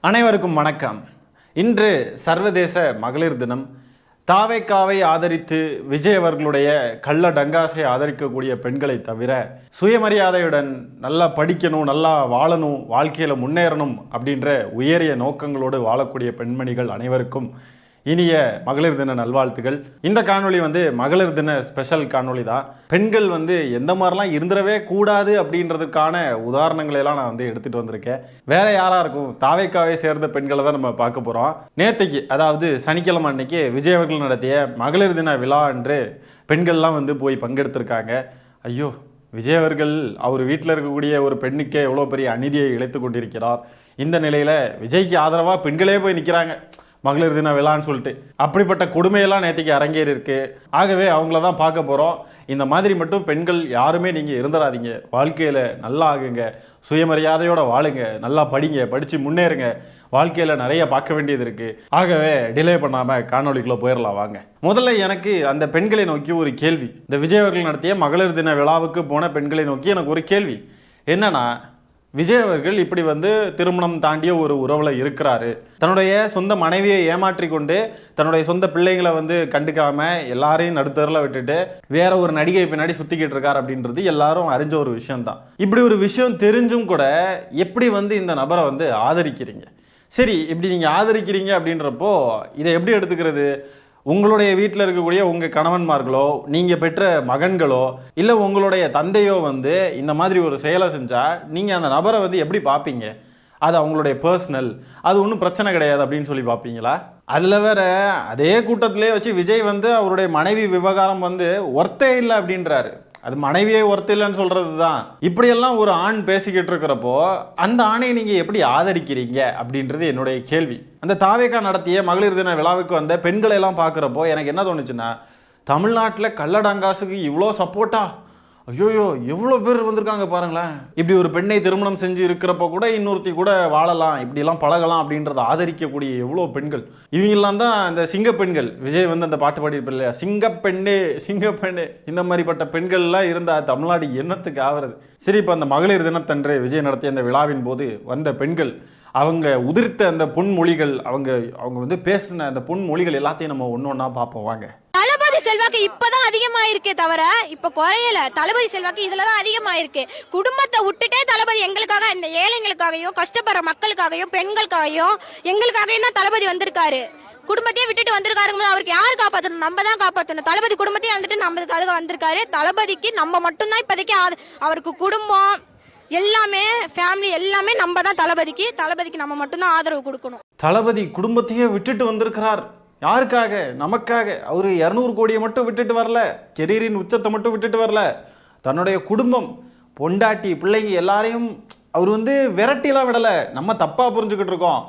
அனைவருக்கும் வணக்கம். இன்று சர்வதேச மகளிர் தினம். தாவேக்காவை ஆதரித்து விஜய் அவர்களுடைய கள்ள டங்காசை ஆதரிக்கக்கூடிய பெண்களை தவிர சுயமரியாதையுடன் நல்லா படிக்கணும், நல்லா வாழணும், வாழ்க்கையில் முன்னேறணும் அப்படின்ற உயரிய நோக்கங்களோடு வாழக்கூடிய பெண்மணிகள் அனைவருக்கும் இனிய மகளிர் தின நல்வாழ்த்துகள். இந்த காணொளி மகளிர் தின ஸ்பெஷல் காணொளி தான். பெண்கள் எந்த மாதிரிலாம் இருந்துடவே கூடாது அப்படின்றதுக்கான உதாரணங்களை எல்லாம் நான் எடுத்துகிட்டு வந்திருக்கேன். வேற யாராக இருக்கும்? தாவேக்காவை சேர்ந்த பெண்களை தான் நம்ம பார்க்க போகிறோம். நேற்றுக்கு, அதாவது சனிக்கிழமை அன்னைக்கு விஜய் அவர்கள் நடத்திய மகளிர் தின விழா அன்று பெண்கள்லாம் போய் பங்கெடுத்திருக்காங்க. ஐயோ, விஜய் அவர்கள் அவர் வீட்டில் இருக்கக்கூடிய ஒரு பெண்ணுக்கே எவ்வளோ பெரிய அநீதியை இழைத்து கொண்டிருக்கிறார். இந்த நிலையில் விஜய்க்கு ஆதரவாக பெண்களே போய் நிற்கிறாங்க மகளிர் தின விழான்னு சொல்லிட்டு. அப்படிப்பட்ட கொடுமையெல்லாம் நேற்றுக்கு அரங்கேறி இருக்கு. ஆகவே அவங்கள தான் பார்க்க போகிறோம். இந்த மாதிரி மட்டும் பெண்கள் யாருமே நீங்கள் இருந்துடாதீங்க. வாழ்க்கையில் நல்லா ஆகுங்க, சுயமரியாதையோட வாழுங்க, நல்லா படிங்க, படித்து முன்னேறுங்க. வாழ்க்கையில் நிறைய பார்க்க வேண்டியது இருக்குது. ஆகவே டிலே பண்ணாமல் காணொலிக்குள்ளே போயிடலாம் வாங்க. முதல்ல எனக்கு அந்த பெண்களை நோக்கி ஒரு கேள்வி. இந்த விஜய் அவர்கள் நடத்திய மகளிர் தின விழாவுக்கு போன பெண்களை நோக்கி எனக்கு ஒரு கேள்வி. என்னன்னா, விஜய் அவர்கள் இப்படி திருமணம் தாண்டிய ஒரு உறவில் இருக்கிறாரு. தன்னுடைய சொந்த மனைவியை ஏமாற்றி கொண்டு தன்னுடைய சொந்த பிள்ளைங்களை கண்டுக்காமல் எல்லாரையும் நடுத்தரில் விட்டுட்டு வேற ஒரு நடிகை பின்னாடி சுற்றிக்கிட்டு இருக்கார் அப்படின்றது எல்லாரும் அறிஞ்ச ஒரு விஷயம்தான். இப்படி ஒரு விஷயம் தெரிஞ்சும் கூட எப்படி இந்த நபரை ஆதரிக்கிறீங்க? சரி, இப்படி நீங்கள் ஆதரிக்கிறீங்க அப்படின்றப்போ இதை எப்படி எடுத்துக்கிறது? உங்களுடைய வீட்டில் இருக்கக்கூடிய உங்கள் கணவன்மார்களோ, நீங்கள் பெற்ற மகன்களோ, இல்லை உங்களுடைய தந்தையோ இந்த மாதிரி ஒரு செயலை செஞ்சால் நீங்கள் அந்த நபரை எப்படி பார்ப்பீங்க? அது அவங்களுடைய பர்சனல், அது ஒன்றும் பிரச்சனை கிடையாது அப்படின்னு சொல்லி பார்ப்பீங்களா? அதில் வேற அதே கூட்டத்திலே வச்சு விஜய் அவருடைய மனைவி விவகாரம் ஒர்த்தே இல்லை அப்படின்றாரு. அது மனைவியை ஒர்த்து இல்லைன்னு சொல்கிறது தான். இப்படியெல்லாம் ஒரு ஆண் பேசிக்கிட்டு இருக்கிறப்போ அந்த ஆணை நீங்கள் எப்படி ஆதரிக்கிறீங்க அப்படின்றது என்னுடைய கேள்வி. அந்த தாவேக்கா நடத்திய மகளிர் தின விழாவுக்கு பெண்களை எல்லாம் பார்க்குறப்போ எனக்கு என்ன தோணுச்சுன்னா, தமிழ்நாட்டில் கள்ளடங்காசுக்கு இவ்வளோ சப்போர்ட்டா? ஐயோயோ, எவ்வளோ பேர் வந்திருக்காங்க பாருங்களேன். இப்படி ஒரு பெண்ணை திருமணம் செஞ்சு இருக்கிறப்ப கூட இன்னொருத்தி கூட வாழலாம், இப்படிலாம் பழகலாம் அப்படின்றத ஆதரிக்கக்கூடிய எவ்வளோ பெண்கள். இவங்கெல்லாம் தான் அந்த சிங்க பெண்கள். விஜய் அந்த பாட்டு பாடியிருப்பார் இல்லையா, சிங்கப்பெண்ணே சிங்கப்பெண்ணே. இந்த மாதிரிப்பட்ட பெண்கள்லாம் இருந்தால் தமிழ்நாடு என்னத்துக்கு ஆகிறது? சரி, இப்போ அந்த மகளிர் தினத்தன்று விஜய் நடத்திய அந்த விழாவின் போது வந்த பெண்கள், அவங்க உதிர்த்த அந்த பொன்மொழிகள், அவங்க பேசின அந்த பொன்மொழிகள் எல்லாத்தையும் நம்ம ஒன்று ஒன்றா பார்ப்போம் வாங்க. தளபதி செல்வாக்கு இப்பதான் அதிகமாயிருக்கே தவிர இப்ப குறையல. தளபதி செல்வாக்கு இதுலதான் அதிகமாயிருக்கு. குடும்பத்தை விட்டுட்டே தளபதி எங்களுக்காக, இந்த ஏழைங்களுக்காகவும் கஷ்டப்படுற மக்களுக்காகவும் பெண்களுக்காகவும் எங்களுக்காகவும் தான் தளபதி வந்திருக்காரு. குடும்பத்தையே விட்டுட்டு வந்திருக்காருங்க. அவருக்கு யார் காப்பாற்றணும்? நம்ம தான் காப்பாற்றணும். தளபதி குடும்பத்தையே வந்துட்டு நம்மளுக்கு அதுக்கு வந்திருக்காரு. தளபதிக்கு நம்ம மட்டும்தான் இப்போதைக்கு அவருக்கு குடும்பம் எல்லாமே, ஃபேமிலி எல்லாமே நம்ம தான். தளபதிக்கு நம்ம மட்டும்தான் ஆதரவு கொடுக்கணும். தளபதி குடும்பத்தையே விட்டுட்டு வந்திருக்கிறார். யாருக்காக? நமக்காக. அவர் 200 கோடியை மட்டும் விட்டுட்டு வரல, கெரியரின் உச்சத்தை மட்டும் விட்டுட்டு வரல, தன்னுடைய குடும்பம், பொண்டாட்டி, பிள்ளைங்க எல்லாரையும் அவர் விரட்டிலாம் விடலை. நம்ம தப்பாக புரிஞ்சுக்கிட்டு இருக்கோம்.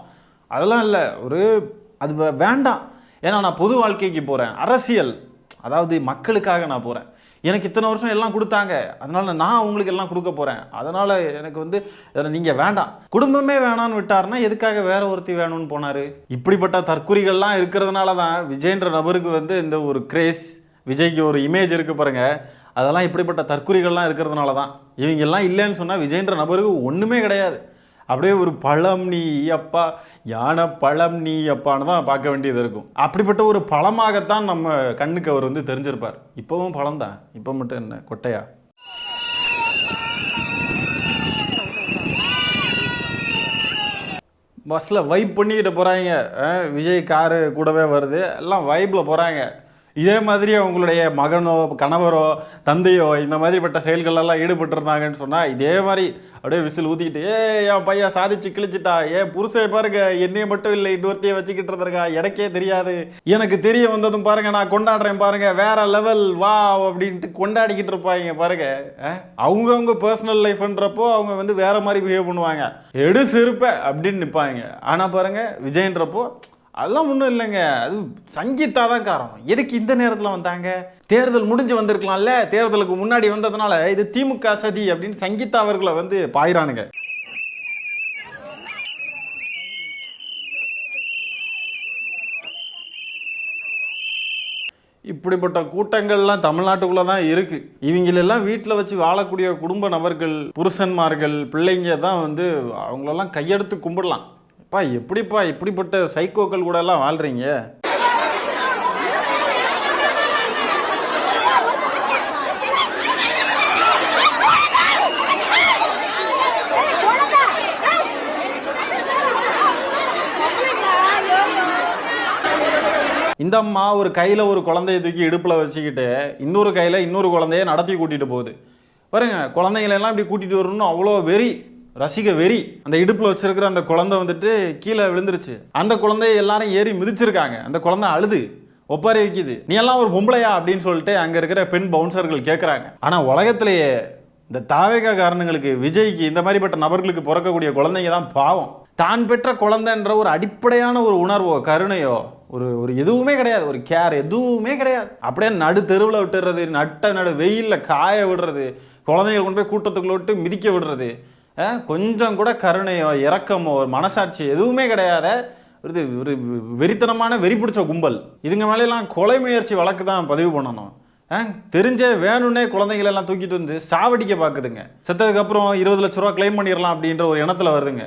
அதெல்லாம் இல்லை. அது வேண்டாம். ஏன்னா நான் பொது வாழ்க்கைக்கு போகிறேன், அரசியல், அதாவது மக்களுக்காக நான் போகிறேன். எனக்கு இத்தனை வருஷம் எல்லாம் கொடுத்தாங்க, அதனால நான் உங்களுக்கு எல்லாம் கொடுக்க போகிறேன். அதனால் எனக்கு நீங்கள் வேண்டாம், குடும்பமே வேணான்னு விட்டார்னா எதுக்காக வேற ஒருத்தி வேணும்னு போனார்? இப்படிப்பட்ட தற்குறிகள்லாம் இருக்கிறதுனால தான் விஜய்ன்ற நபருக்கு இந்த ஒரு கிரேஸ், விஜய்க்கு ஒரு இமேஜ் இருக்குது பாருங்க. அதெல்லாம் இப்படிப்பட்ட தற்குறிகள்லாம் இருக்கிறதுனால தான். இவங்கெல்லாம் இல்லைன்னு சொன்னால் விஜய்ன்ற நபருக்கு ஒன்றுமே கிடையாது. அப்படியே ஒரு பழம் நீ அப்பா, யானை பழம் நீ அப்பான்னு தான் பார்க்க வேண்டியது இருக்கும். அப்படிப்பட்ட ஒரு பழமாகத்தான் நம்ம கண்ணுக்கு அவர் தெரிஞ்சிருப்பார். இப்போவும் பழம் தான், இப்போ மட்டும் என்ன கொட்டையா? பஸ்ஸில் வைப் பண்ணிக்கிட்டு போகிறாங்க. விஜய் காரு கூடவே வருது, எல்லாம் வைப்பில் போகிறாங்க. இதே மாதிரி அவங்களுடைய மகனோ, கணவரோ, தந்தையோ இந்த மாதிரிப்பட்ட செயல்களெல்லாம் ஈடுபட்டிருந்தாங்கன்னு சொன்னால் இதே மாதிரி அப்படியே விசில் ஊற்றிக்கிட்டு, என் பையன் சாதிச்சு கிழிச்சிட்டா, புருஷன் பாருங்க, என்னையை மட்டும் இல்லை இன்னொருத்தையே வச்சுக்கிட்டு இருந்திருக்கா, எனக்கே தெரியாது, எனக்கு தெரிய வந்ததும் பாருங்க, நான் கொண்டாடுறேன் பாருங்க, வேற லெவல் வா அப்படின்ட்டு கொண்டாடிக்கிட்டு இருப்பாங்க பாருங்க. அவங்கவுங்க பர்சனல் லைஃப்ன்றப்போ அவங்க வேற மாதிரி பிஹேவ் பண்ணுவாங்க, எடு செருப்ப அப்படின்னு நிற்பாங்க. ஆனால் பாருங்க விஜய்ன்றப்போ அதெல்லாம் ஒன்றும் இல்லைங்க, அது சங்கீதா தான் காரணம். எதுக்கு இந்த நேரத்தில் வந்தாங்க? தேர்தல் முடிஞ்சு வந்திருக்கலாம்ல, தேர்தலுக்கு முன்னாடி வந்ததுனால இது திமுக சதி அப்படின்னு சங்கீதா அவர்களை பாயிறானுங்க. இப்படிப்பட்ட கூட்டங்கள்லாம் தமிழ்நாட்டுக்குள்ளே தான் இருக்குது. இவங்களெல்லாம் வீட்டில் வச்சு வாழக்கூடிய குடும்ப நபர்கள், புருஷன்மார்கள், பிள்ளைங்க தான் அவங்களெல்லாம் கையெடுத்து கும்பிடலாம். அப்பா எப்படிப்பா இப்படிப்பட்ட சைக்கோக்கள் கூட எல்லாம் வாழ்றீங்க? இந்த அம்மா ஒரு கையில் ஒரு குழந்தைய தூக்கி இடுப்பில் வச்சுக்கிட்டு இன்னொரு கையில் இன்னொரு குழந்தைய நடத்தி கூட்டிகிட்டு போகுது பாருங்க. குழந்தைங்களெல்லாம் இப்படி கூட்டிகிட்டு வரணும்னு அவ்வளோ வெறி, ரசிக வெறி. அந்த இடுப்பில் வச்சிருக்கிற அந்த குழந்தை வந்துட்டு கீழே விழுந்துருச்சு. அந்த குழந்தைய எல்லாரும் ஏறி மிதிச்சிருக்காங்க. அந்த குழந்தை அழுது ஒப்பாரி வைக்குது. நீ எல்லாம் ஒரு பொம்பளையா அப்படின்னு சொல்லிட்டு அங்கே இருக்கிற பெண் பவுன்சர்கள் கேட்குறாங்க. ஆனால் உலகத்திலேயே இந்த தாவேகா காரணங்களுக்கு, விஜய்க்கு, இந்த மாதிரிப்பட்ட நபர்களுக்கு பிறக்கக்கூடிய குழந்தைங்க தான் பாவம். தான் பெற்ற குழந்தைன்ற ஒரு அடிப்படையான ஒரு உணர்வோ கருணையோ ஒரு எதுவுமே கிடையாது, ஒரு கேர் எதுவுமே கிடையாது. அப்படியே நடு தெருவில் விட்டுறது, நடு வெயிலில் காய விடுறது, குழந்தைகள் கொண்டு போய் கூட்டத்துக்குள்ள விட்டு மிதிக்க விடுறது, கொஞ்சம் கூட கருணையோ இரக்கமோ ஒரு மனசாட்சி எதுவுமே கிடையாத ஒரு வெறித்தனமான வெறி பிடிச்ச கும்பல். இதுங்க மேலாம் கொலை முயற்சி வழக்கு தான் பதிவு பண்ணணும். தெரிஞ்ச வேணும்னே குழந்தைங்களெல்லாம் தூக்கிட்டு வந்து சாவடிக்க பார்க்குதுங்க. செத்ததுக்கப்புறம் 20 லட்ச ரூபா கிளைம் பண்ணிடலாம் அப்படின்ற ஒரு எண்ணத்தில் வருதுங்க.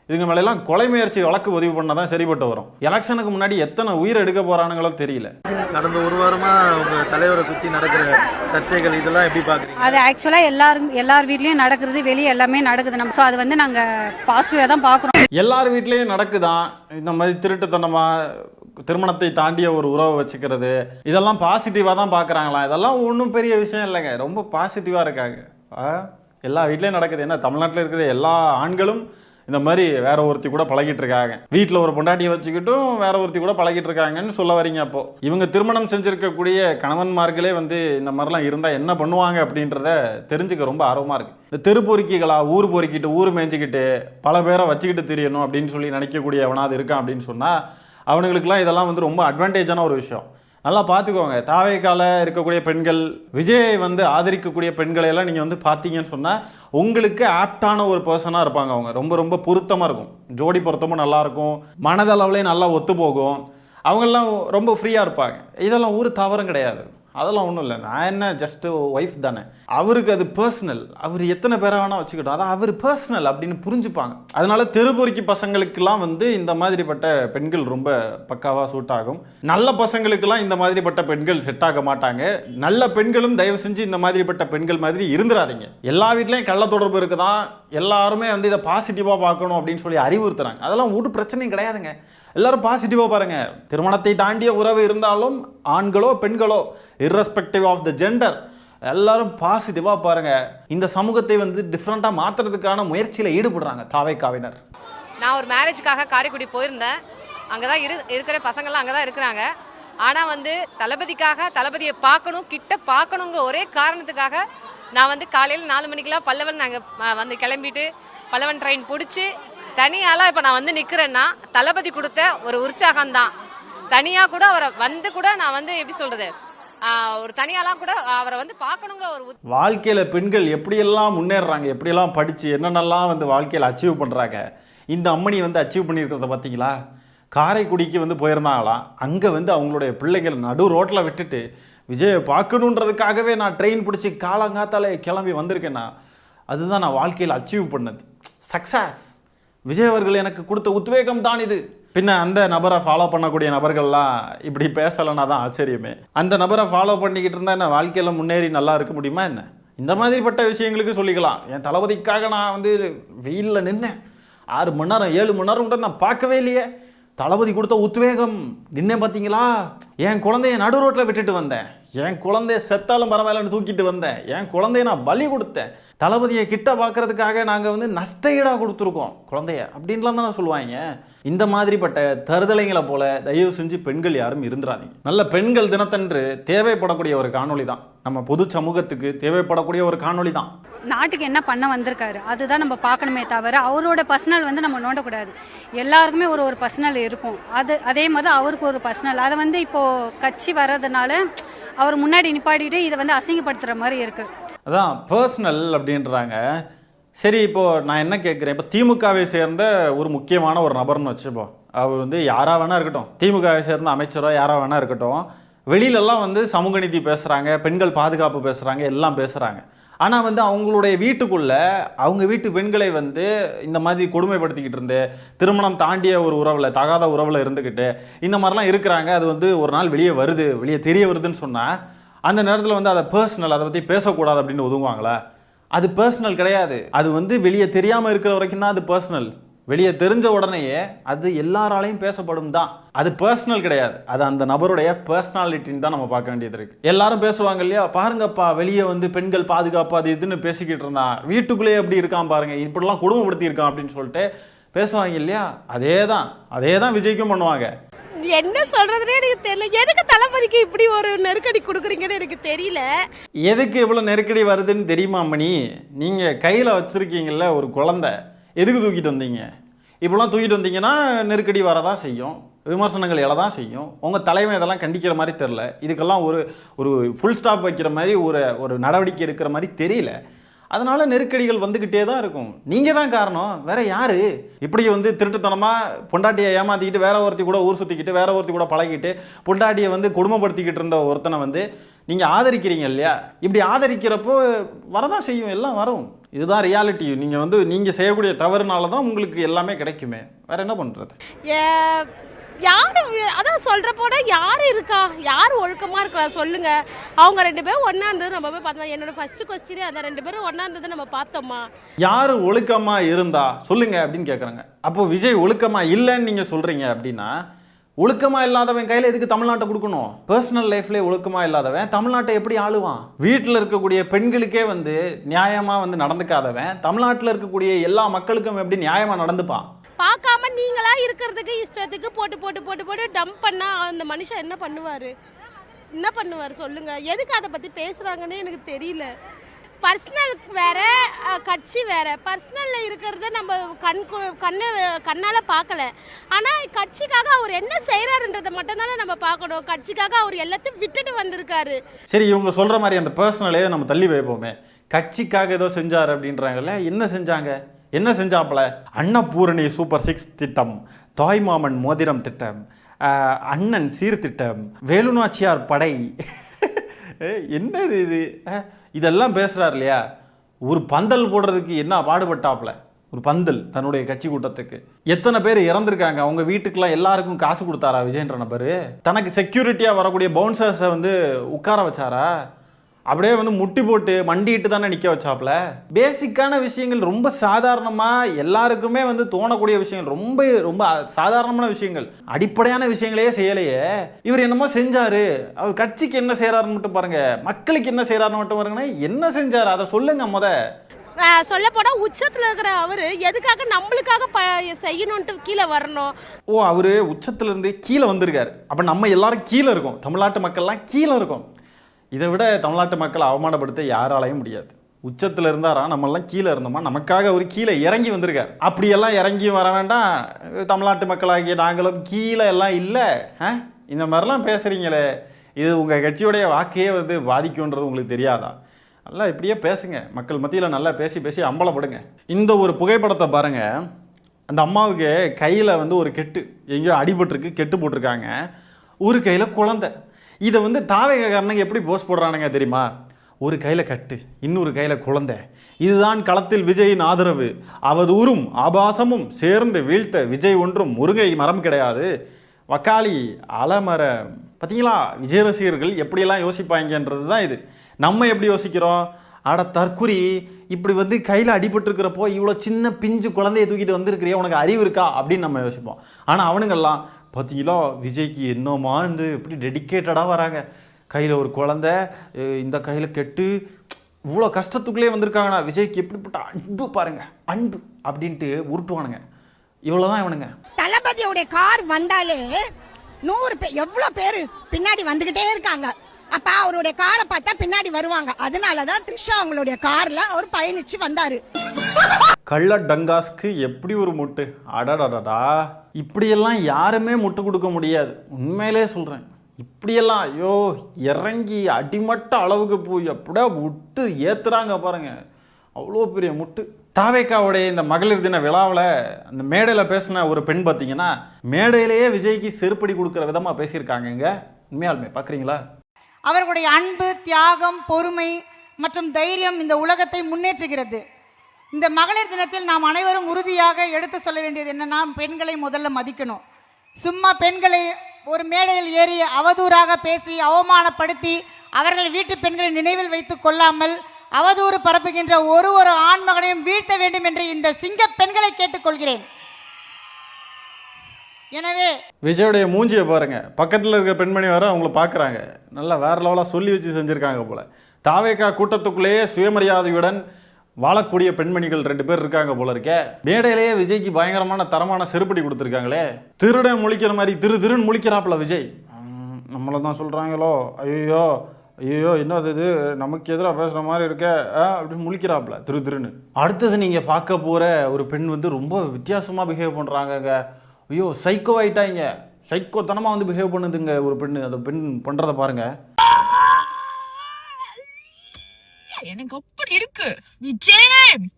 இதுங்க மேலாம் கொலை முயற்சி வழக்கு பதிவு பண்ணால் தான் சரிப்பட்டு வரும். எலெக்ஷனுக்கு முன்னாடி எத்தனை உயிர் எடுக்க போகிறானுங்களோ தெரியல. கடந்த ஒரு வாரமாக உங்கள் தலைவரை சுற்றி நடக்கிற சர்ச்சைகள் இதெல்லாம் எப்படி பார்க்குறீங்க? அது ஆக்சுவலாக எல்லார் வீட்லேயும் நடக்கிறது, வெளியே எல்லாமே நடக்குது. நம்ம ஸோ அது வந்து நாங்கள் பாசிட்டிவாக தான் பார்க்குறோம். எல்லார் வீட்லேயும் நடக்குதான் இந்த மாதிரி திருட்டுத்தனமாக திருமணத்தை தாண்டிய ஒரு உறவை வச்சுக்கிறது, இதெல்லாம் பாசிட்டிவாக தான் பார்க்குறாங்களாம். இதெல்லாம் ஒன்றும் பெரிய விஷயம் இல்லைங்க, ரொம்ப பாசிட்டிவாக இருக்காங்க. எல்லா வீட்லேயும் நடக்குது. என்ன தமிழ்நாட்டில் இருக்கிற எல்லா ஆண்களும் இந்த மாதிரி வேற ஒருத்தி கூட பழகிட்டு இருக்காங்க. வீட்டில் ஒரு பொண்டாட்டியை வச்சுக்கிட்டும் வேற ஒருத்தி கூட பழகிட்டு இருக்காங்கன்னு சொல்ல வரீங்க. அப்போ இவங்க திருமணம் செஞ்சிருக்கக்கூடிய கணவன்மார்களே வந்து இந்த மாதிரிலாம் இருந்தால் என்ன பண்ணுவாங்க அப்படின்றத தெரிஞ்சுக்க ரொம்ப ஆர்வமாக இருக்குது. இந்த தெரு பொறுக்கிகளா ஊர் பொறுக்கிட்டு ஊர் மேய்ஞ்சிக்கிட்டு பல பேரை வச்சுக்கிட்டு தெரியணும் அப்படின்னு சொல்லி நினைக்கக்கூடிய எவனாவது இருக்கான் அப்படின்னு சொன்னால் அவனுங்களுக்குலாம் இதெல்லாம் வந்து ரொம்ப அட்வான்டேஜான ஒரு விஷயம். நல்லா பார்த்துக்கோங்க. தாவேக்கால இருக்கக்கூடிய பெண்கள், விஜயை வந்து ஆதரிக்கக்கூடிய பெண்களையெல்லாம் நீங்கள் வந்து பார்த்தீங்கன்னு சொன்னால் உங்களுக்கு ஆப்டான ஒரு பர்சனாக இருப்பாங்க. அவங்க ரொம்ப ரொம்ப பொருத்தமாக இருக்கும், ஜோடி பொருத்தமும் நல்லாயிருக்கும், மனதளவுலேயும் நல்லா ஒத்து போகும். அவங்கெல்லாம் ரொம்ப ஃப்ரீயாக இருப்பாங்க. இதெல்லாம் ஒரு தவறும் கிடையாது, அதெல்லாம் ஒன்றும் இல்லை. நான் என்ன ஜஸ்ட்டு ஒய்ஃப் தானே, அவருக்கு அது பர்சனல், அவர் எத்தனை பேரை வேணால் வச்சுக்கிட்டோம், அதான் அவர் பர்சனல் அப்படின்னு புரிஞ்சுப்பாங்க. அதனால தெருப்பொறுக்கி பசங்களுக்கெல்லாம் வந்து இந்த மாதிரிப்பட்ட பெண்கள் ரொம்ப பக்காவாக சூட் ஆகும். நல்ல பசங்களுக்கெல்லாம் இந்த மாதிரிப்பட்ட பெண்கள் செட் ஆக மாட்டாங்க. நல்ல பெண்களும் தயவு செஞ்சு இந்த மாதிரிப்பட்ட பெண்கள் மாதிரி இருந்துடாதீங்க. எல்லா வீட்லேயும் கள்ள தொடர்பு இருக்குதான், எல்லாருமே வந்து இதை பாசிட்டிவாக பார்க்கணும் அப்படின்னு சொல்லி அறிவுறுத்துறாங்க. அதெல்லாம் ஒரு பிரச்சனையும் கிடையாதுங்க. எல்லாரும் பாசிட்டிவாக பாருங்கள். திருமணத்தை தாண்டிய உறவு இருந்தாலும் ஆண்களோ பெண்களோ irrespective ஆஃப் த ஜெண்டர் எல்லாரும் பாசிட்டிவாக பாருங்கள். இந்த சமூகத்தை வந்து டிஃப்ரெண்ட்டாக மாற்றுறதுக்கான முயற்சியில் ஈடுபடுறாங்க தாவேக்காவினர். நான் ஒரு மேரேஜுக்காக காரைக்குடி போயிருந்தேன். அங்கே தான் இருக்கிற பசங்கள்லாம் அங்கே தான் இருக்கிறாங்க. ஆனால் வந்து தளபதியை பார்க்கணும், கிட்ட பார்க்கணுங்கிற ஒரே காரணத்துக்காக நான் வந்து காலையில் 4 மணிக்கெலாம் பல்லவன் நாங்கள் வந்து கிளம்பிட்டு பல்லவன் ட்ரெயின் பிடிச்சி தனியாலாம் இப்போ நான் வந்து நிற்கிறேன்னா தளபதி கொடுத்த ஒரு உற்சாகம்தான். தனியாக கூட அவரை வந்து கூட நான் வந்து எப்படி சொல்கிறது, ஒரு தனியாலாம் கூட அவரை வந்து பார்க்கணுங்கிற ஒரு வாழ்க்கையில் பெண்கள் எப்படியெல்லாம் முன்னேறுறாங்க, எப்படியெல்லாம் படித்து என்னென்னலாம் வந்து வாழ்க்கையில் அச்சீவ் பண்ணுறாங்க. இந்த அம்மணி வந்து அச்சீவ் பண்ணியிருக்கிறத பார்த்தீங்களா? காரைக்குடிக்கு வந்து போயிருந்தாங்களாம். அங்கே வந்து அவங்களுடைய பிள்ளைகள் நடு ரோட்டில் விட்டுட்டு விஜயை பார்க்கணுன்றதுக்காகவே நான் ட்ரெயின் பிடிச்சி காலங்காத்தாலே கிளம்பி வந்திருக்கேன்னா அதுதான் நான் வாழ்க்கையில் அச்சீவ் பண்ணது, சக்ஸஸ். விஜய் அவர்கள் எனக்கு கொடுத்த உத்வேகம் தான் இது. பின்ன அந்த நபரை ஃபாலோ பண்ணக்கூடிய நபர்கள்லாம் இப்படி பேசலைன்னா தான் ஆச்சரியமே. அந்த நபரை ஃபாலோ பண்ணிக்கிட்டு இருந்தால் என்ன வாழ்க்கையில் முன்னேறி நல்லா இருக்க முடியுமா என்ன? இந்த மாதிரிப்பட்ட விஷயங்களுக்கு சொல்லிக்கலாம். என் தளபதிக்காக நான் வந்து வெயிலில் நின்னேன் 6 மணி நேரம் 7 மணி நேரம் கூட நான் பார்க்கவே இல்லையே. தளபதி கொடுத்த உத்வேகம் நின்னேன் பார்த்தீங்களா? என் குழந்தைய நடு ரோட்டில் விட்டுட்டு வந்தேன், என் குழந்தைய செத்தாலும் பரவாயில்லன்னு தூக்கிட்டு வந்தேன், என் குழந்தைய நான் பலி கொடுத்தேன், தளபதியை கிட்ட பார்க்கறதுக்காக நாங்கள் வந்து நஷ்ட ஈடாக கொடுத்துருக்கோம் குழந்தைய அப்படின்லாம் தானே சொல்லுவாங்க. இந்த மாதிரிப்பட்ட தருதலைங்களை போல தயவு செஞ்சு பெண்கள் யாரும் இருந்துடாதீங்க. நல்ல பெண்கள் தினத்தன்று தேவைப்படக்கூடிய ஒரு காணொளி தான், நம்ம பொது சமூகத்துக்கு தேவைப்படக்கூடிய ஒரு காணொளி தான். நாட்டுக்கு என்ன பண்ண வந்திருக்காரு அதுதான் நம்ம பார்க்கணுமே தவிர அவரோட பர்சனல் வந்து நம்ம நோண்டக்கூடாது. எல்லாருக்குமே ஒரு பர்சனல் இருக்கும். அதே மாதிரி அவருக்கு ஒரு பர்சனல், அதை வந்து இப்போ கட்சி வர்றதுனால அவர் முன்னாடி நிப்பாட்டிட்டு இதை வந்து அசிங்கப்படுத்துற மாதிரி இருக்கு. அதான் பர்சனல் அப்படின்றாங்க. சரி, இப்போது நான் என்ன கேட்குறேன், இப்போ திமுகவை சேர்ந்த ஒரு முக்கியமான ஒரு நபர்னு வச்சுப்போம். அவர் வந்து யாராக வேணா இருக்கட்டும், திமுகவை சேர்ந்த அமைச்சரோ யாராக வேணா இருக்கட்டும், வெளியிலலாம் வந்து சமூக நீதி பேசுகிறாங்க, பெண்கள் பாதுகாப்பு பேசுகிறாங்க, எல்லாம் பேசுகிறாங்க. ஆனால் வந்து அவங்களுடைய வீட்டுக்குள்ள அவங்க வீட்டு பெண்களை வந்து இந்த மாதிரி கொடுமைப்படுத்திக்கிட்டு இருந்து திருமணம் தாண்டிய ஒரு உறவில் தகாத உறவில் இருந்துக்கிட்டு இந்த மாதிரிலாம் இருக்கிறாங்க. அது வந்து ஒரு நாள் வெளியே தெரிய வருதுன்னு சொன்னால் அந்த நேரத்தில் வந்து அதை பர்சனல், அதை பற்றி பேசக்கூடாது அப்படின்னு ஒதுங்குவாங்களா? அது பர்சனல் கிடையாது. அது வந்து வெளியே தெரியாமல் இருக்கிற வரைக்கும் தான் அது பர்சனல். வெளியே தெரிஞ்ச உடனேயே அது எல்லாராலையும் பேசப்படும் தான். அது பர்சனல் கிடையாது. அது அந்த நபருடைய பர்சனாலிட்டின்னு தான் நம்ம பார்க்க வேண்டியது இருக்கு. எல்லாரும் பேசுவாங்க இல்லையா, பாருங்கப்பா வெளியே வந்து பெண்கள் பாதுகாப்பு அது இதுன்னு பேசிக்கிட்டு இருந்தான், வீட்டுக்குள்ளேயே எப்படி இருக்கான் பாருங்க, இப்படிலாம் குடும்பப்படுத்தி இருக்கான் அப்படின்னு சொல்லிட்டு பேசுவாங்க இல்லையா. அதே தான் விஜய்க்கும் பண்ணுவாங்க. என்ன சொல்றதுனே எனக்கு தெரியல. எதுக்கு தளபதிக்கு இப்படி ஒரு நெருக்கடி கொடுக்குறீங்கன்னு எனக்கு தெரியல. எதுக்கு இவ்வளோ நெருக்கடி வருதுன்னு தெரியுமா மணி? நீங்கள் கையில் வச்சுருக்கீங்கல்ல ஒரு குழந்தை, எதுக்கு தூக்கிட்டு வந்தீங்க? இப்படிலாம் தூக்கிட்டு வந்தீங்கன்னா நெருக்கடி வரதான் செய்யும், விமர்சனங்கள் எழதான் செய்யும். உங்கள் தலைமை இதெல்லாம் கண்டிக்கிற மாதிரி தெரில. இதுக்கெல்லாம் ஒரு ஃபுல் ஸ்டாப் வைக்கிற மாதிரி ஒரு நடவடிக்கை எடுக்கிற மாதிரி தெரியல. அதனால நெருக்கடிகள் வந்துக்கிட்டே தான் இருக்கும். நீங்கள் தான் காரணம், வேற யாரு? இப்படி வந்து திருட்டுத்தனமாக பொண்டாட்டியை ஏமாற்றிக்கிட்டு வேற ஒருத்தி கூட ஊர் சுற்றிக்கிட்டு வேற ஒருத்தி கூட பழகிட்டு பொண்டாட்டியை வந்து கொடுமைப்படுத்திக்கிட்டு இருந்த ஒருத்தனை வந்து நீங்கள் ஆதரிக்கிறீங்க இல்லையா? இப்படி ஆதரிக்கிறப்போ வரதான் செய்யும், எல்லாம் வரும். இதுதான் ரியாலிட்டி. நீங்கள் செய்யக்கூடிய தவறுனால தான் உங்களுக்கு எல்லாமே கிடைக்குமே. வேற என்ன பண்ணுறது? யாரு அதான் சொல்ற போட யாரு இருக்கா, யாரு ஒழுக்கமா இருக்கா சொல்லுங்க. அவங்க 2 பேரும் ஒன்னா இருந்தது நம்ம போய் பார்த்தோமா? என்னோட ஃபர்ஸ்ட் கொஸ்டினே அந்த 2 பேரும் ஒன்னா இருந்தது நம்ம பார்த்தோமா? யாரு ஒழுக்கமா இருந்தா சொல்லுங்க அப்படின்னு கேட்குறாங்க. அப்போ விஜய் ஒழுக்கமா இல்லைன்னு நீங்க சொல்றீங்க அப்படின்னா, ஒழுக்கமா இல்லாதவன் கையில எதுக்கு தமிழ்நாட்டை கொடுக்கணும்? பர்சனல் லைஃப்ல ஒழுக்கமா இல்லாதவன் தமிழ்நாட்டை எப்படி ஆளுவான்? வீட்டில் இருக்கக்கூடிய பெண்களுக்கே வந்து நியாயமா வந்து நடந்துக்காதவன் தமிழ்நாட்டில் இருக்கக்கூடிய எல்லா மக்களுக்கும் எப்படி நியாயமா நடந்துப்பான்? பார்க்காம நீங்களா இருக்கிறதுக்கு இஷ்டத்துக்கு போட்டு டம்ப் பண்ணா அந்த மனுஷன் என்ன பண்ணுவார் சொல்லுங்க. எதுக்கு அதை பத்தி பேசுறாங்கன்னு எனக்கு தெரியல. பர்சனல் வேற, கட்சி வேற. பர்சனல்ல இருக்கிறத நம்ம கண்ணால பார்க்கல. ஆனா கட்சிக்காக அவர் என்ன செய்யறாருன்றதை மட்டும் தானே நம்ம பார்க்கணும். கட்சிக்காக அவர் எல்லாத்தையும் விட்டுட்டு வந்திருக்காரு. சரி, இவங்க சொல்ற மாதிரி அந்த பர்சனலே நம்ம தள்ளி வைப்போமே. கட்சிக்காக ஏதோ செஞ்சார் அப்படின்றாங்கல்ல, என்ன செஞ்சாப்புல? அன்னபூரணி சூப்பர் 6 திட்டம், தாய்மாமன் மோதிரம் திட்டம், அண்ணன் சீர்திட்டம், வேலுநாச்சியார் படை, என்னது இது? இதெல்லாம் பேசுகிறார் இல்லையா? ஒரு பந்தல் போடுறதுக்கு என்ன பாடுபட்டாப்புல? ஒரு பந்தல் தன்னுடைய கட்சி கூட்டத்துக்கு எத்தனை பேர் இறந்துருக்காங்க? அவங்க வீட்டுக்கெல்லாம் எல்லாருக்கும் காசு கொடுத்தாரா விஜயன்ற நபர்? தனக்கு செக்யூரிட்டியாக வரக்கூடிய பவுன்சர்ஸை வந்து உட்கார வச்சாரா? அப்படியே வந்து முட்டி போட்டு மண்டிட்டு தானே நிற்க வச்சாப்புல. பேசிக்கான விஷயங்கள், ரொம்ப சாதாரணமாக எல்லாருக்குமே வந்து தோணக்கூடிய விஷயங்கள், ரொம்ப ரொம்ப சாதாரணமான விஷயங்கள், அடிப்படையான விஷயங்களையே செய்யலையே. இவர் என்னமோ செஞ்சாரு. அவர் கட்சிக்கு என்ன செய்யறாருன்னு மட்டும் பாருங்க, மக்களுக்கு என்ன செய்யறாருன்னு மட்டும் பாருங்கன்னா, என்ன செஞ்சாரு அதை சொல்லுங்க. சொல்ல போனா உச்சத்துல இருக்கிற அவரு எதுக்காக நம்மளுக்காக செய்யணும்ட்டு கீழே வரணும்? அவரு உச்சத்துல இருந்து கீழே வந்திருக்காரு. அப்ப நம்ம எல்லாரும் கீழே இருக்கோம், தமிழ்நாட்டு மக்கள்லாம் கீழே இருக்கோம். இதை விட தமிழ்நாட்டு மக்களை அவமானப்படுத்த யாராலையும் முடியாது. உச்சத்தில் இருந்தாரா, நம்மெல்லாம் கீழே இருந்தோமா? நமக்காக ஒரு கீழே இறங்கி வந்திருக்கார். அப்படியெல்லாம் இறங்கி வர வேண்டாம். தமிழ்நாட்டு மக்களாகிய நாங்களும் கீழே எல்லாம் இல்லை. இந்த மாதிரிலாம் பேசுகிறீங்களே, இது உங்கள் கட்சியுடைய வாக்கையே வந்து பாதிக்கும்ன்றது உங்களுக்கு தெரியாதா? நல்லா இப்படியே பேசுங்க, மக்கள் மத்தியில் நல்லா பேசி அம்பலப்படுங்க. இந்த ஒரு புகைப்படத்தை பாருங்கள். அந்த அம்மாவுக்கு கையில் வந்து ஒரு கெட்டு, எங்கேயோ அடிபட்டிருக்கு, கெட்டு போட்டிருக்காங்க. ஒரு கையில் குழந்தை. இதை வந்து தாவேகாரனுங்க எப்படி போஸ்ட் போடுறானுங்க தெரியுமா? ஒரு கையில் கட்டு, இன்னொரு கையில் குழந்தை. இதுதான் களத்தில் விஜயின் ஆதரவு. அவதூறும் ஆபாசமும் சேர்ந்து வீழ்த்த விஜய் ஒன்றும் முருங்கை மரம் கிடையாது, வக்காளி அலமரம். பார்த்தீங்களா விஜய் ரசிகர்கள் எப்படியெல்லாம் யோசிப்பாங்கன்றது தான் இது. நம்ம எப்படி யோசிக்கிறோம்? அட தற்குறி, இப்படி வந்து கையில் அடிபட்டுருக்கிறப்போ இவ்வளோ சின்ன பிஞ்சு குழந்தைய தூக்கிட்டு வந்திருக்கிறியா, உனக்கு அறிவு இருக்கா அப்படின்னு நம்ம யோசிப்போம். ஆனால் அவனுங்கெல்லாம் பார்த்தீங்களா விஜய்க்கு என்னமா வந்து எப்படி டெடிக்கேட்டடாக வராங்க. கையில் ஒரு குழந்தை, இந்த கையில் கெட்டு, இவ்வளோ கஷ்டத்துக்குள்ளே வந்திருக்காங்கண்ணா. விஜய்க்கு எப்படிப்பட்ட அன்பு பாருங்க, அன்பு அப்படின்ட்டு உருட்டுவானுங்க. இவ்வளோதான் இவனுங்க. தளபதியோடைய கார் வந்தாலே 100 பேர், எவ்வளோ பேர் பின்னாடி வந்துகிட்டே இருக்காங்க. அப்ப அவருடைய காரை பார்த்தா பின்னாடி வருவாங்க. அதனாலதான் த்ரிஷா அவங்களுடைய கார்ல அவர் பயணிச்சு வந்தாரு. கள்ள டங்காஸ்க்கு எப்படி ஒரு முட்டு! அடடடா, இப்படியெல்லாம் யாருமே முட்டு கொடுக்க முடியாது. உண்மையிலே சொல்றேன். இப்படியெல்லாம் ஐயோ இறங்கி அடிமட்ட அளவுக்கு போய் அப்படியே முட்டு ஏத்துறாங்க பாருங்க. அவ்வளோ பெரிய முட்டு. தாவேக்காவுடைய இந்த மகளிர் தின விழாவில் அந்த மேடையில் பேசின ஒரு பெண் பார்த்தீங்கன்னா, மேடையிலேயே விஜய்க்கு செருப்படி கொடுக்குற விதமாக பேசியிருக்காங்க. உண்மையாலுமே பார்க்குறீங்களா? அவர்களுடைய அன்பு, தியாகம், பொறுமை மற்றும் தைரியம் இந்த உலகத்தை முன்னேற்றுகிறது. இந்த மகளிர் தினத்தில் நாம் அனைவரும் உறுதியாக எடுத்து சொல்ல வேண்டியது என்னன்னா, பெண்களை முதல்ல மதிக்கணும். சும்மா பெண்களை ஒரு மேடையில் ஏறி அவதூறாக பேசி அவமானப்படுத்தி அவர்கள் வீட்டு பெண்களை நினைவில் வைத்து கொள்ளாமல் அவதூறு பரப்புகின்ற ஒரு ஆண்மகனையும் வீழ்த்த வேண்டும் என்று இந்த சிங்க பெண்களை கேட்டுக்கொள்கிறேன். எனவே விஜயோடைய மூஞ்சியை பாருங்க, பக்கத்தில் இருக்க பெண்மணி வர அவங்கள பார்க்குறாங்க, நல்லா வேற லெவலாக சொல்லி வச்சு செஞ்சுருக்காங்க போல. தாவேகா கூட்டத்துக்குள்ளேயே சுயமரியாதையுடன் வாழக்கூடிய பெண்மணிகள் 2 பேர் இருக்காங்க போல இருக்கே. மேடையிலேயே விஜய்க்கு பயங்கரமான தரமான செருப்படி கொடுத்துருக்காங்களே. திருடன் முழிக்கிற மாதிரி திருன்னு முழிக்கிறாப்புல விஜய். நம்மளை தான் சொல்கிறாங்களோ, ஐயோ ஐயோ என்னது இது, நமக்கு எதிராக பேசுகிற மாதிரி இருக்க அப்படின்னு முழிக்கிறாப்புல திருன்னு. அடுத்தது நீங்கள் பார்க்க போகிற ஒரு பெண் வந்து ரொம்ப வித்தியாசமாக பிஹேவ் பண்ணுறாங்கங்க. ஐயோ சைக்கோ ஆயிட்டாங்க, சைக்கோத்தனமாக வந்து பிஹேவ் பண்ணுதுங்க ஒரு பெண்ணு. அந்த பெண் பண்ணுறதை பாருங்க. எனக்கு அப்படி இருக்கு விஜய்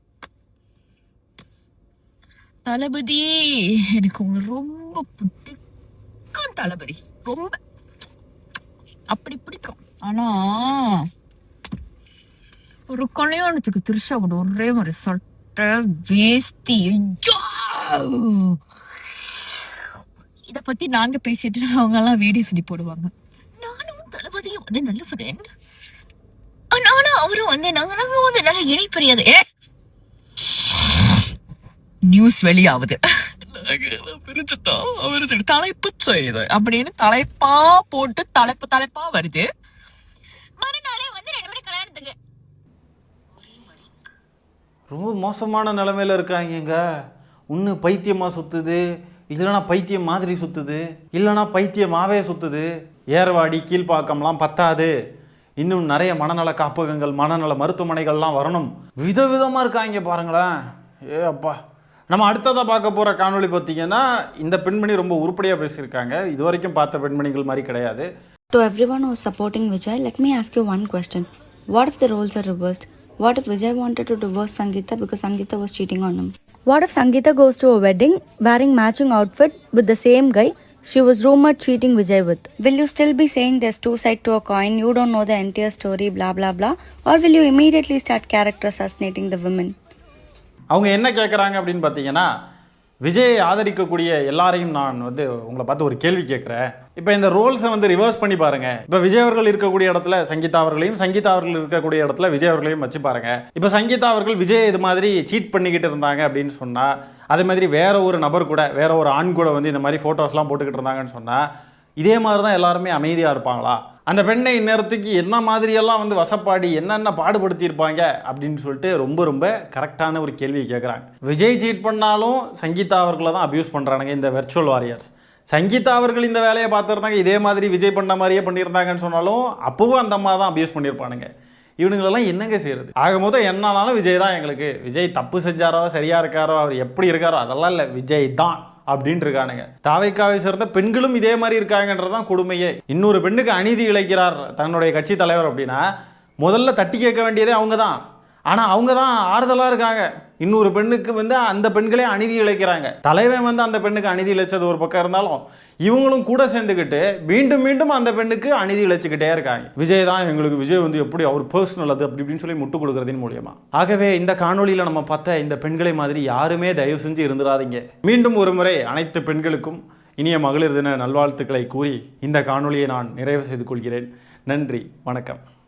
தளபதி, எனக்கு உங்களை ரொம்ப பிடிக்கும் தளபதி, ரொம்ப அப்படி பிடிக்கும். ஆனா ஒரு கல்யாணத்துக்கு திருஷா கூட ஒரே மாதிரி சட்டை வேஷ்டி, இத பத்தி நாங்க பேசிட்டு அவங்க எல்லாம் வீடியோ சொல்லி போடுவாங்க. நானும் தளபதியும் வந்து நல்ல ஃப்ரெண்ட், ஆனா அவரும் வந்து நாங்க வந்து நல்ல இணைப்பறியாது நியூஸ் வெளியாகுது, பிரிச்சுட்டோம் அவரு தலைப்பு செய்யுது அப்படின்னு தலைப்பா போட்டு தலைப்பா வருது. மறுநாளே வந்து 2 மணி கல்யாணத்துக்கு. ரொம்ப மோசமான நிலைமையில இருக்காங்க. ஒன்று பைத்தியமாக சுற்றுது, இல்லைனா பைத்தியம் மாதிரி சுற்றுது, இல்லைனா பைத்தியமாகவே சுற்றுது. ஏர்வாடி கீழ்ப்பாக்கம்லாம் பத்தாது, இன்னும் நிறைய மனநல காப்பகங்கள் மனநல மருத்துவமனைகள்லாம் வரணும். விதவிதமாக இருக்காங்க பாருங்களேன். அப்பா, நம்ம அடுத்ததாக பார்க்க போகிற காணொளி பார்த்தீங்கன்னா இந்த பெண்மணி ரொம்ப உருப்படியாக பேசியிருக்காங்க. இது வரைக்கும் பார்த்த பெண்மணிகள் மாதிரி கிடையாது. To everyone who is supporting Vijay, let me ask you one question. What if the roles are reversed? What if Vijay wanted to divorce Sangeeta because Sangeeta was cheating on him? What if Sangeeta goes to a wedding wearing matching outfit with the same guy she was rumored cheating Vijay with? Will you still be saying there's 2 sides to a coin, you don't know the entire story, blah blah blah? Or will you immediately start character assassinating the women? அவங்க என்ன கேட்குறாங்க அப்படின்னு பார்த்தீங்கன்னா, விஜயை ஆதரிக்கக்கூடிய எல்லாரையும் நான் வந்து உங்களை பார்த்து ஒரு கேள்வி கேட்குறேன். இப்போ இந்த ரோல்ஸை வந்து ரிவர்ஸ் பண்ணி பாருங்கள். இப்போ விஜய் அவர்கள் இருக்கக்கூடிய இடத்துல சங்கீதா அவர்களையும், சங்கீதா அவர்கள் இருக்கக்கூடிய இடத்துல விஜய் அவர்களையும் வச்சு பாருங்கள். இப்போ சங்கீதா அவர்கள் விஜய் இது மாதிரி சீட் பண்ணிக்கிட்டு இருந்தாங்க அப்படின்னு சொன்னால், அதே மாதிரி வேற ஒரு நபர் கூட, வேற ஒரு ஆண் கூட வந்து இந்த மாதிரி ஃபோட்டோஸ்லாம் போட்டுக்கிட்டு இருந்தாங்கன்னு சொன்னால், இதே மாதிரி தான் எல்லாருமே அமைதியாக இருப்பாங்களா? அந்த பெண்ணை இந்நேரத்துக்கு என்ன மாதிரியெல்லாம் வந்து வசப்பாடி என்னென்ன பாடுபடுத்தியிருப்பாங்க அப்படின்னு சொல்லிட்டு ரொம்ப ரொம்ப கரெக்டான ஒரு கேள்வி கேட்குறாங்க. விஜய் சீட் பண்ணாலும் சங்கீதா அவர்களை தான் அப்யூஸ் பண்ணுறானுங்க இந்த வெர்ச்சுவல் வாரியர்ஸ். சங்கீதா அவர்கள் இந்த வேலையை பார்த்துருந்தாங்க, இதே மாதிரி விஜய் பண்ண மாதிரியே பண்ணியிருந்தாங்கன்னு சொன்னாலும் அப்பவும் அந்த அம்மா தான் அப்யூஸ் பண்ணியிருப்பானுங்க. இவனுங்களெல்லாம் என்னங்க செய்கிறது? ஆக மொத்தம் என்னன்னாலும் விஜய் தான் எங்களுக்கு. விஜய் தப்பு செஞ்சாரோ சரியாக இருக்காரோ அவர் எப்படி இருக்காரோ அதெல்லாம் இல்லை, விஜய் தான் அப்படின்னு இருக்கானுங்க. தாவேக்காவை சேர்ந்த பெண்களும் இதே மாதிரி இருக்காங்கன்றதான் கொடுமையே. இன்னொரு பெண்ணுக்கு அநீதி இழைக்கிறார் தன்னுடைய கட்சி தலைவர் அப்படின்னா முதல்ல தட்டி கேட்க வேண்டியதே அவங்க தான். ஆனால் அவங்க தான் ஆறுதலாக இருக்காங்க. இன்னொரு பெண்ணுக்கு வந்து அந்த பெண்களே அநீதி இழைக்கிறாங்க. தலைவன் வந்து அந்த பெண்ணுக்கு அநீதி இழைச்சது ஒரு பக்கம் இருந்தாலும் இவங்களும் கூட சேர்ந்துக்கிட்டு மீண்டும் மீண்டும் அந்த பெண்ணுக்கு அநீதி இழைச்சிக்கிட்டே இருக்காங்க. விஜய் தான் எங்களுக்கு, விஜய் வந்து எப்படி அவர் பர்சனல் அது அப்படி இப்படின்னு சொல்லி முட்டு கொடுக்குறதின் மூலியமா. ஆகவே இந்த காணொலியில் நம்ம பார்த்த இந்த பெண்களை மாதிரி யாருமே தயவு செஞ்சு இருந்துடாதீங்க. மீண்டும் ஒரு முறை அனைத்து பெண்களுக்கும் இனிய மகளிர் தின நல்வாழ்த்துக்களை கூறி இந்த காணொலியை நான் நிறைவு செய்து கொள்கிறேன். நன்றி, வணக்கம்.